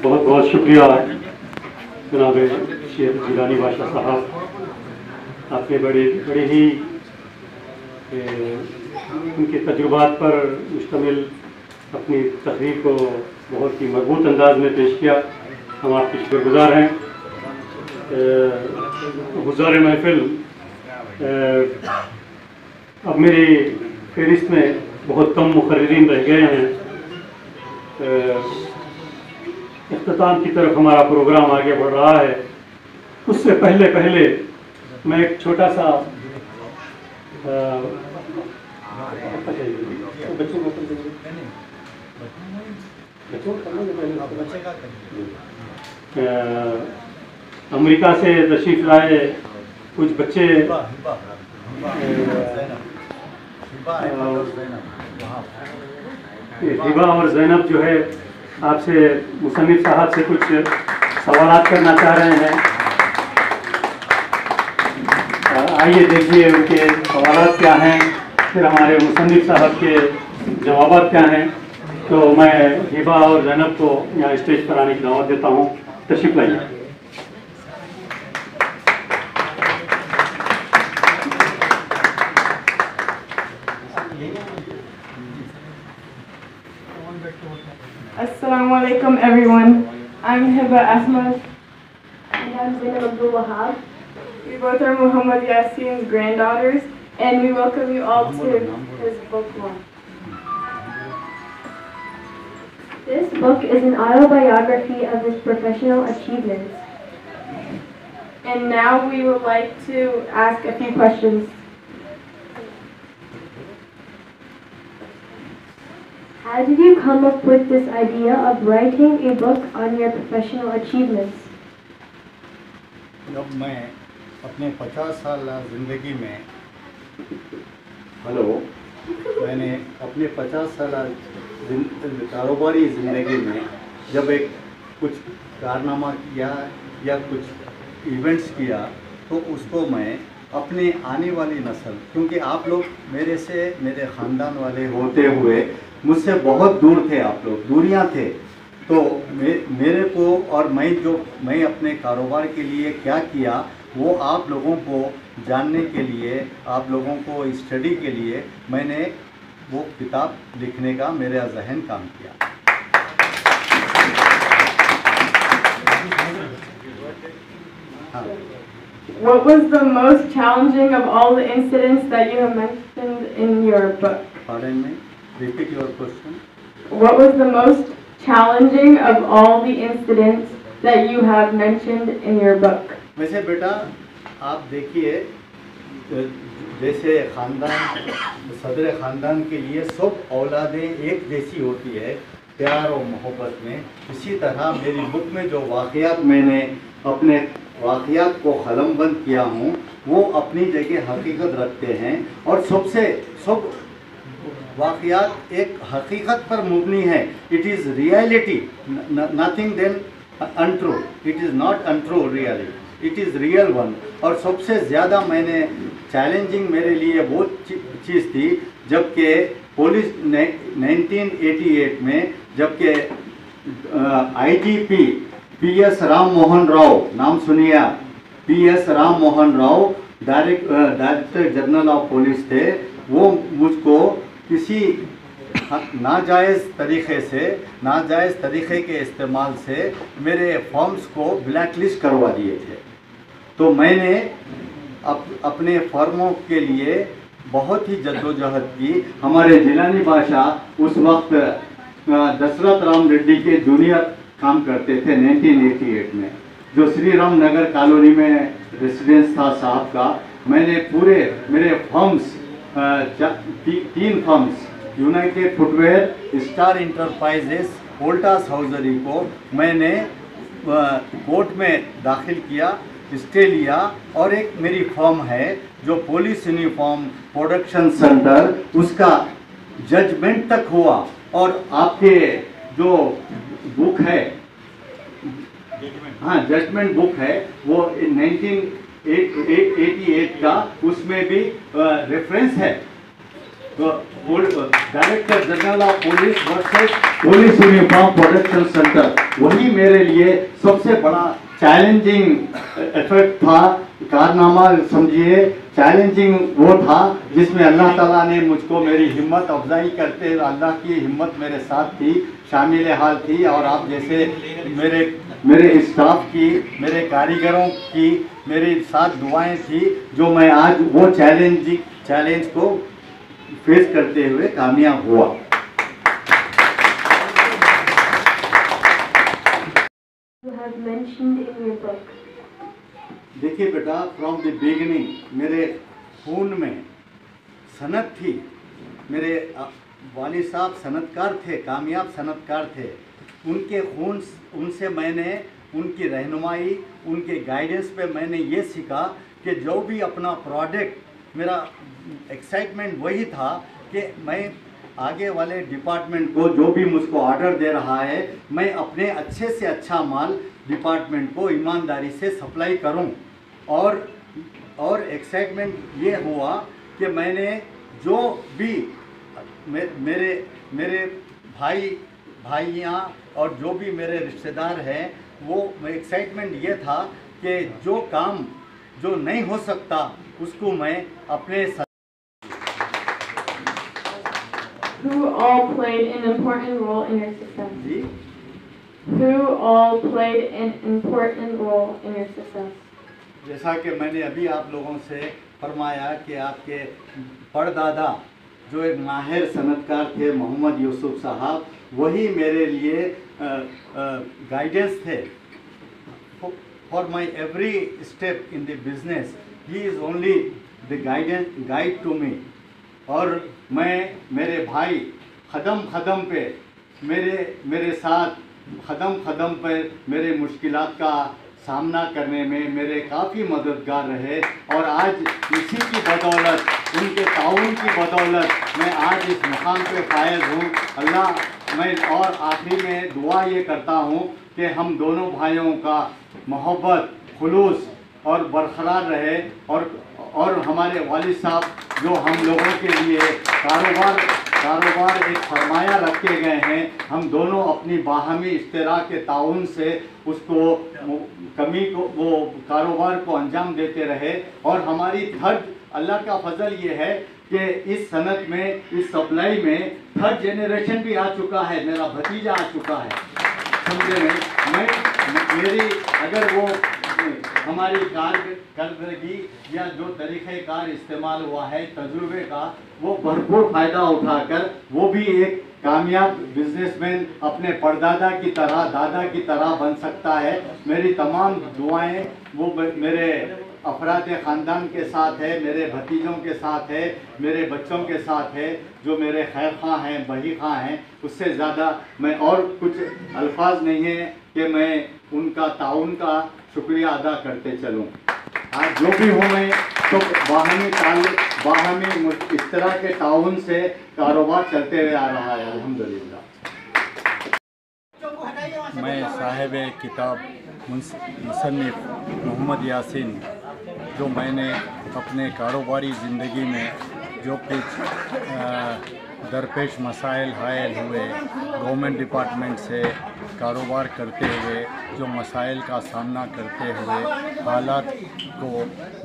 बहुत बहुत शुक्रिया जनाब शेख जिलानी बादशाह साहब, आपने बड़े ही उनके तजुर्बात पर मुश्तमिल अपनी तकरीर को बहुत ही मजबूत अंदाज में पेश किया। हम आपके शुक्रगुजार हैं। गुज़ार महफिल, अब मेरी फहरिस्त में बहुत कम मुकर्रिरीन रह गए हैं। इख्तिताम की तरफ हमारा प्रोग्राम आगे बढ़ रहा है। उससे पहले मैं एक छोटा सा अमेरिका से तशरीफ़ लाए कुछ बच्चे हिबा और ज़ैनब जो है आपसे मुसन्निफ़ साहब से कुछ सवालात करना चाह रहे हैं। आइए देखिए उनके सवालात क्या हैं, फिर हमारे मुसन्निफ़ साहब के जवाबात क्या हैं। तो मैं हिबा और ज़ैनब को यहाँ स्टेज पर आने की दावत देता हूँ। तशरीफ़ लाइए। Assalamu alaikum everyone. I'm Hiba Ahmad. And I'm Zainab Abdul Wahab. We both are Muhammad Yasin's granddaughters, and we welcome you all to his book one. This book is an autobiography of his professional achievements. And now we would like to ask a few questions. How did you come up with this idea of writing a book on your professional achievements? जब मैं अपने 50 साल ज़िंदगी में मैंने अपने 50 साल कारोबारी ज़िंदगी में जब एक कुछ कारनामा किया या कुछ इवेंट्स किया, तो उसको मैं अपने आने वाली नस्ल, क्योंकि आप लोग मेरे से, मेरे ख़ानदान वाले होते हुए मुझसे बहुत दूर थे, आप लोग दूरियां थे, तो मेरे को और मैं अपने कारोबार के लिए क्या किया वो आप लोगों को जानने के लिए, आप लोगों को स्टडी के लिए मैंने वो किताब लिखने का मेरा जहन काम किया। हाँ। What was the most challenging of all the incidents that you have mentioned in your book? Pardon me? Repeat your question. What was the most challenging of all the incidents that you have mentioned in your book? वैसे बेटा आप देखिए, जैसे ख़ानदान, सदर ख़ानदान के लिए सब औलादें एक जैसी होती है प्यार और मोहब्बत में, इसी तरह मेरी बुक में जो वाक़यात मैंने अपने वाक़यात को कलमबंद किया हूँ वो अपनी जगह हकीकत रखते हैं, और सब वाक़यात एक हकीकत पर मुबनी है। It is reality, nothing than untrue, it is not untrue reality, it is real one. और सबसे ज़्यादा मैंने चैलेंजिंग मेरे लिए वो चीज़ थी जबकि पुलिस 1988 में जबकि आईजीपी पीएस राम मोहन राव, नाम सुनिए, PS Ram Mohan Rao director general of police थे, वो मुझको किसी नाजायज़ तरीक़े के इस्तेमाल से मेरे फॉर्म्स को ब्लैक लिस्ट करवा दिए थे। तो मैंने अपने फॉर्मों के लिए बहुत ही जद्दोजहद की। हमारे जिलानी बादशाह उस वक्त दशरथ राम रेड्डी के जूनियर काम करते थे 1988 में, जो श्री राम नगर कॉलोनी में रेसिडेंस था साहब का। मैंने पूरे मेरे firms 3 firms, United Footwear, Star Enterprises, Voltas Hosiery को मैंने कोर्ट में दाखिल किया, स्टे लिया, और एक मेरी फर्म है जो पुलिस यूनिफॉर्म प्रोडक्शन सेंटर, उसका जजमेंट तक हुआ। और आपके जो बुक है, हाँ जजमेंट बुक है, वो 1988 का, उसमें भी रेफरेंस है director general of police versus police uniform production centre, वही मेरे लिए सबसे बड़ा चैलेंजिंग इफेक्ट था, कारनामा समझिए। चैलेंजिंग वो था जिसमें अल्लाह ताला ने मुझको मेरी हिम्मत अफजाई करते, अल्लाह की हिम्मत मेरे साथ थी, शामिल हाल थी, और आप जैसे मेरे स्टाफ की, मेरे कारीगरों की मेरे साथ दुआएं थी, जो मैं आज वो चैलेंज को फेस करते हुए कामयाब हुआ। You have mentioned in your book. देखिए बेटा, फ्रॉम द बिगिनिंग मेरे खून में सनत थी। मेरे वालिद साहब सनतकार थे, कामयाब सनतकार थे। उनके खून, उनसे मैंने उनकी रहनुमाई, उनके गाइडेंस पे मैंने ये सीखा कि जो भी अपना प्रोडक्ट, मेरा एक्साइटमेंट वही था कि मैं आगे वाले डिपार्टमेंट को जो भी मुझको ऑर्डर दे रहा है, मैं अपने अच्छे से अच्छा माल डिपार्टमेंट को ईमानदारी से सप्लाई करूं। और एक्साइटमेंट ये हुआ कि मैंने जो भी मेरे भाइयाँ और जो भी मेरे रिश्तेदार हैं, वो एक्साइटमेंट ये था कि जो काम जो नहीं हो सकता उसको मैं अपने Who all played an important role in your success? Ji Who all played an important role in your success? जैसा कि मैंने अभी आप लोगों से फरमाया कि आपके परदादा जो एक माहिर सनतकार थे, मोहम्मद यूसुफ साहब, वही मेरे लिए गाइडेंस थे। For my every step in the business he is only the guide to me. और मैं, मेरे भाई ख़दम पे मेरे साथ ख़दम पे मेरे मुश्किलात का सामना करने में मेरे काफ़ी मददगार रहे। और आज इसी की बदौलत, उनके ताउन की बदौलत मैं आज इस मुकाम पे फायज हूँ। अल्लाह, मैं और आखिरी में दुआ ये करता हूँ कि हम दोनों भाइयों का मोहब्बत, खुलूस और बरकरार रहे। और हमारे वालिद साहब जो हम लोगों के लिए कारोबार एक फरमाया रखे गए हैं, हम दोनों अपनी बाहमी इश्तराक के ताउन से उसको वो कारोबार को अंजाम देते रहे। और हमारी थर्ड, अल्लाह का फजल ये है कि इस सनत में, इस सप्लाई में थर्ड जनरेशन भी आ चुका है, मेरा भतीजा आ चुका है। समझे में मेरी अगर वो हमारी कारकर्दगी या जो तरीक़ेकार इस्तेमाल हुआ है तजुर्बे का, वो भरपूर फ़ायदा उठाकर वो भी एक कामयाब बिजनेसमैन अपने परदादा की तरह, दादा की तरह बन सकता है। मेरी तमाम दुआएं वो मेरे अफराद ख़ानदान के साथ है, मेरे भतीजों के साथ है, मेरे बच्चों के साथ है, जो मेरे खैर खां हैं, बही खां हैं। उससे ज़्यादा मैं और कुछ अल्फाज नहीं है कि मैं उनका ताउन का शुक्रिया अदा करते चलूँ। आज जो भी हूँ मैं, तो बाहमी इस तरह के ताउन से कारोबार चलते हुए आ रहा है, अल्हम्दुलिल्लाह। मैं साहिब किताब मुसन्निफ मोहम्मद यासीन, जो मैंने अपने कारोबारी ज़िंदगी में जो कुछ दरपेश मसाइल हायल हुए, गवर्नमेंट डिपार्टमेंट से कारोबार करते हुए जो मसाइल का सामना करते हुए हालात को,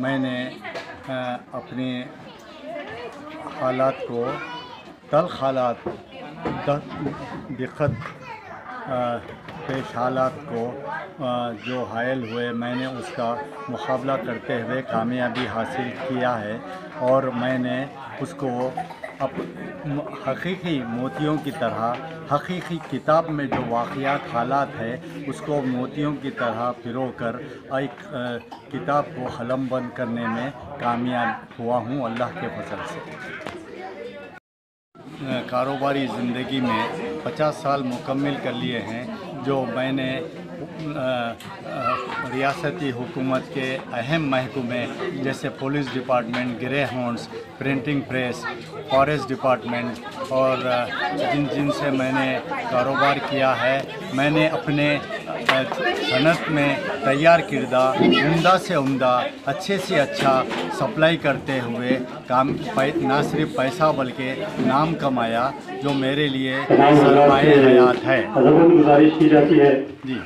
मैंने अपने हालात को, तल्ख़ हालात, दिक्कत पेश हालात को जो हायल हुए, मैंने उसका मुकाबला करते हुए कामयाबी हासिल किया है। और मैंने उसको हकीकी मोतियों की तरह, हकीकी किताब में जो वाक़यात हालात है, उसको मोतियों की तरह पिरो कर एक किताब को कलमबंद करने में कामयाब हुआ हूँ अल्लाह के फजल से। कारोबारी ज़िंदगी में 50 साल मुकम्मिल कर लिए हैं, जो मैंने रियासती हुकूमत के अहम महकमे जैसे police department, grey hounds, printing press, forest department और जिनसे मैंने कारोबार किया है, मैंने अपने सनत में तैयार किरदा उम्दा से उम्दा अच्छे से अच्छा सप्लाई करते हुए काम ना सिर्फ पैसा बल्कि नाम कमाया, जो मेरे लिए सरमाए हयात है। गुजारिश की जाती है जी।